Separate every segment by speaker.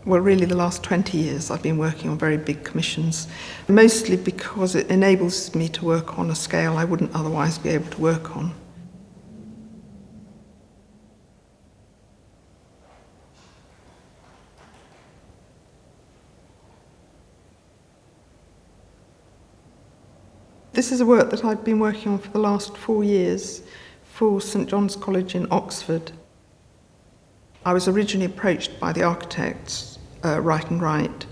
Speaker 1: Well, really the last 20 years I've been working on very big commissions, mostly because it enables me to work on a scale I wouldn't otherwise be able to work on. This is a work that I've been working on for the last 4 years for St John's College in Oxford. I was originally approached by the architects, Wright and Wright,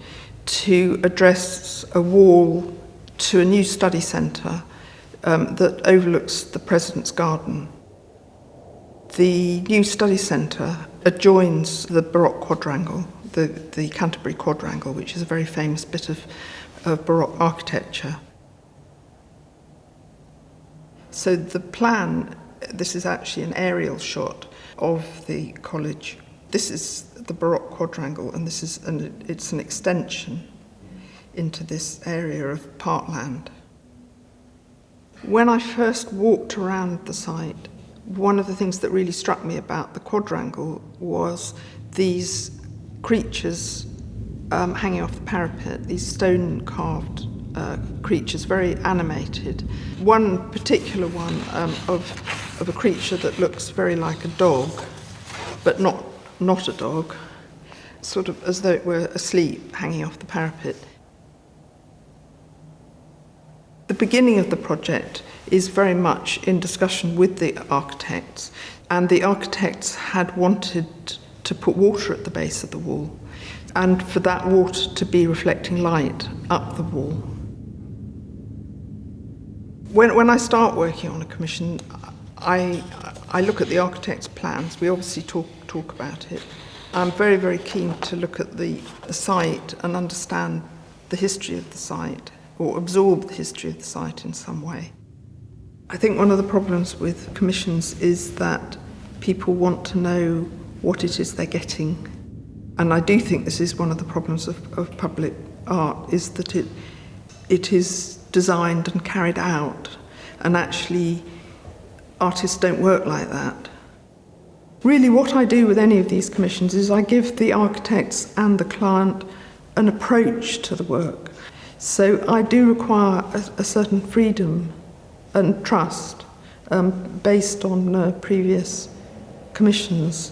Speaker 1: to address a wall to a new study centre that overlooks the President's Garden. The new study centre adjoins the Baroque quadrangle, the Canterbury quadrangle, which is a very famous bit of Baroque architecture. So the plan, this is actually an aerial shot of the college. This is the Baroque quadrangle, and it's an extension into this area of parkland. When I first walked around the site, one of the things that really struck me about the quadrangle was these creatures hanging off the parapet, these stone-carved creatures, very animated. One particular one of a creature that looks very like a dog, but not a dog, sort of as though it were asleep, hanging off the parapet. The beginning of the project is very much in discussion with the architects, and the architects had wanted to put water at the base of the wall, and for that water to be reflecting light up the wall. When I start working on a commission, I look at the architect's plans. We obviously talk about it. I'm very, very keen to look at the site and understand the history of the site, or absorb the history of the site in some way. I think one of the problems with commissions is that people want to know what it is they're getting. And I do think this is one of the problems of public art, is that it is designed and carried out, and actually artists don't work like that. Really what I do with any of these commissions is I give the architects and the client an approach to the work. So I do require a certain freedom and trust based on previous commissions.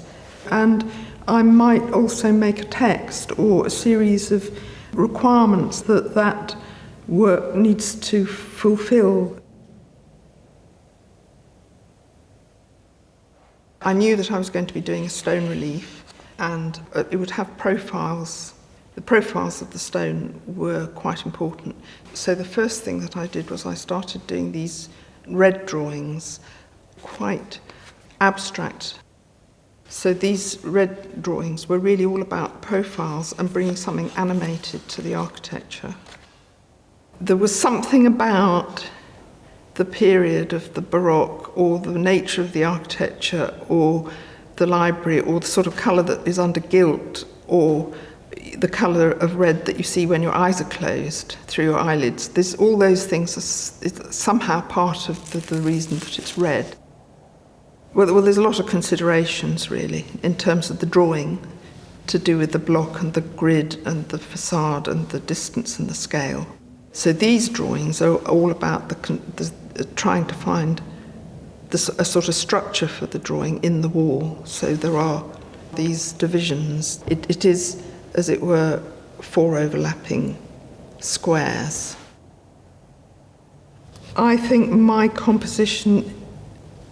Speaker 1: And I might also make a text or a series of requirements that work needs to fulfill. I knew that I was going to be doing a stone relief, and it would have profiles. The profiles of the stone were quite important. So the first thing that I did was I started doing these red drawings, quite abstract. So these red drawings were really all about profiles and bringing something animated to the architecture. There was something about the period of the Baroque, or the nature of the architecture, or the library, or the sort of colour that is under gilt, or the colour of red that you see when your eyes are closed through your eyelids. All those things are somehow part of the reason that it's red. Well, there's a lot of considerations, really, in terms of the drawing, to do with the block and the grid and the facade and the distance and the scale. So these drawings are all about trying to find a sort of structure for the drawing in the wall. So there are these divisions. It is, as it were, 4 overlapping squares. I think my composition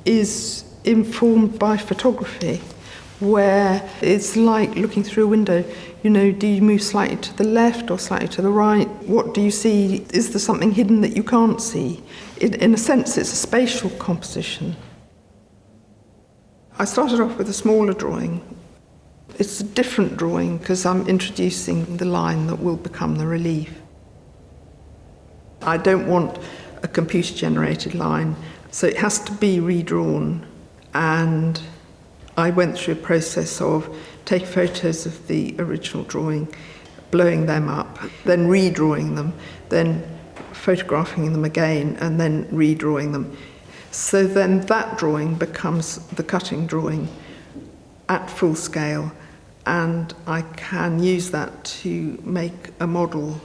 Speaker 1: is informed by photography, where it's like looking through a window. You know, do you move slightly to the left or slightly to the right? What do you see? Is there something hidden that you can't see? In a sense, it's a spatial composition. I started off with a smaller drawing. It's a different drawing because I'm introducing the line that will become the relief. I don't want a computer-generated line, so it has to be redrawn. And I went through a process of taking photos of the original drawing, blowing them up, then redrawing them, then photographing them again, and then redrawing them. So then that drawing becomes the cutting drawing at full scale, and I can use that to make a model.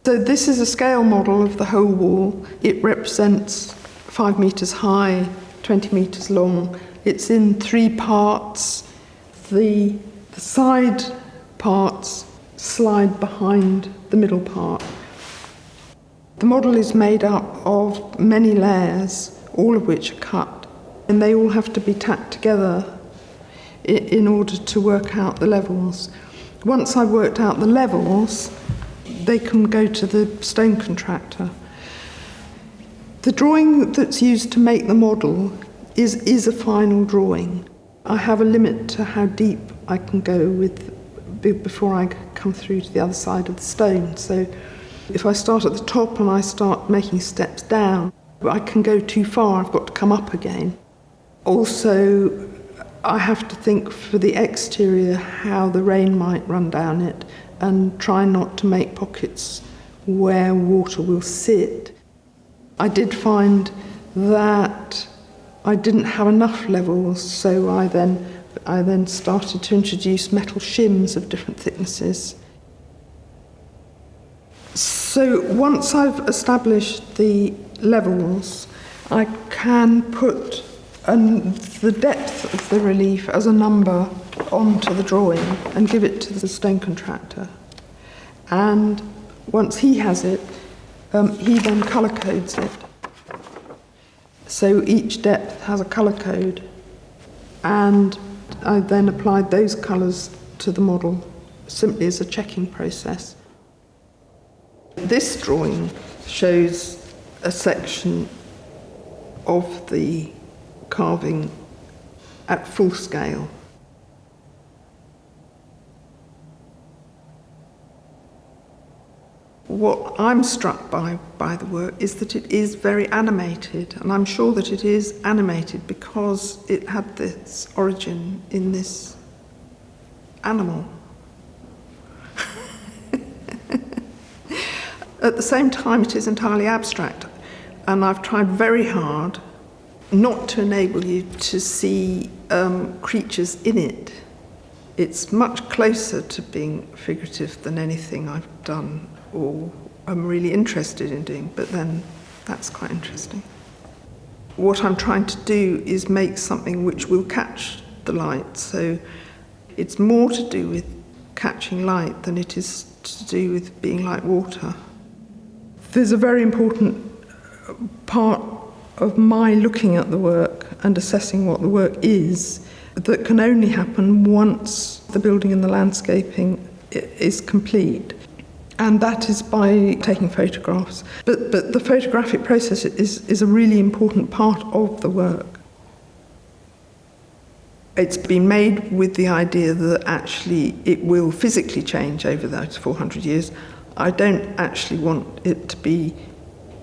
Speaker 1: So this is a scale model of the whole wall. It represents 5 metres high, 20 metres long. It's in 3 parts. The side parts slide behind the middle part. The model is made up of many layers, all of which are cut, and they all have to be tacked together in order to work out the levels. Once I've worked out the levels, they can go to the stone contractor. The drawing that's used to make the model is a final drawing. I have a limit to how deep I can go before I come through to the other side of the stone. So if I start at the top and I start making steps down, I can go too far, I've got to come up again. Also, I have to think for the exterior how the rain might run down it and try not to make pockets where water will sit. I did find that I didn't have enough levels, so I then started to introduce metal shims of different thicknesses. So once I've established the levels, I can put the depth of the relief as a number onto the drawing and give it to the stone contractor. And once he has it, he then colour codes it. So each depth has a colour code, and I then applied those colours to the model simply as a checking process. This drawing shows a section of the carving at full scale. What I'm struck by the work is that it is very animated, and I'm sure that it is animated because it had this origin in this animal. At the same time, it is entirely abstract, and I've tried very hard not to enable you to see creatures in it. It's much closer to being figurative than anything I've done or I'm really interested in doing, but then that's quite interesting. What I'm trying to do is make something which will catch the light, so it's more to do with catching light than it is to do with being like water. There's a very important part of my looking at the work and assessing what the work is that can only happen once the building and the landscaping is complete. And that is by taking photographs. But the photographic process is a really important part of the work. It's been made with the idea that actually it will physically change over those 400 years. I don't actually want it to be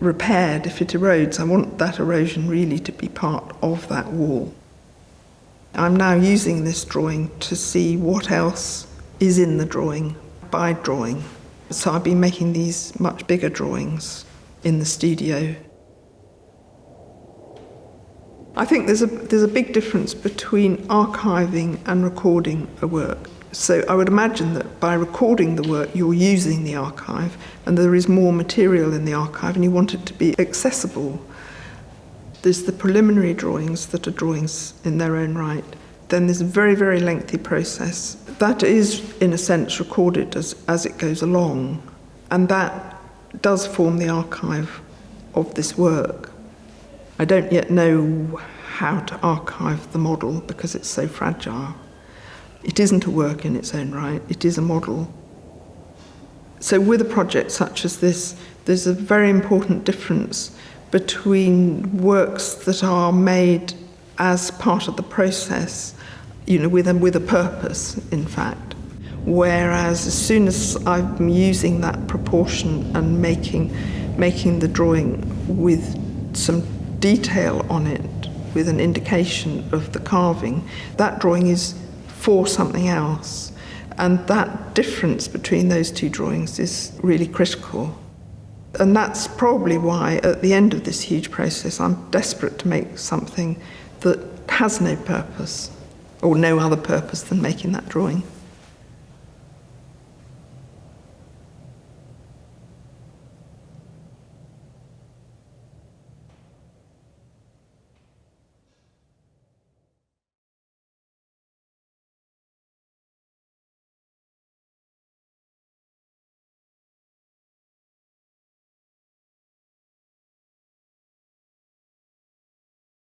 Speaker 1: repaired if it erodes. I want that erosion really to be part of that wall. I'm now using this drawing to see what else is in the drawing by drawing. So I've been making these much bigger drawings in the studio. I think there's a big difference between archiving and recording a work. So I would imagine that by recording the work, you're using the archive, and there is more material in the archive, and you want it to be accessible. There's the preliminary drawings that are drawings in their own right. Then there's a very, very lengthy process. That is, in a sense, recorded as it goes along, and that does form the archive of this work. I don't yet know how to archive the model because it's so fragile. It isn't a work in its own right, it is a model. So with a project such as this, there's a very important difference between works that are made as part of the process, with a purpose, in fact. Whereas as soon as I'm using that proportion and making the drawing with some detail on it, with an indication of the carving, that drawing is for something else. And that difference between those two drawings is really critical. And that's probably why at the end of this huge process I'm desperate to make something that has no purpose or no other purpose than making that drawing.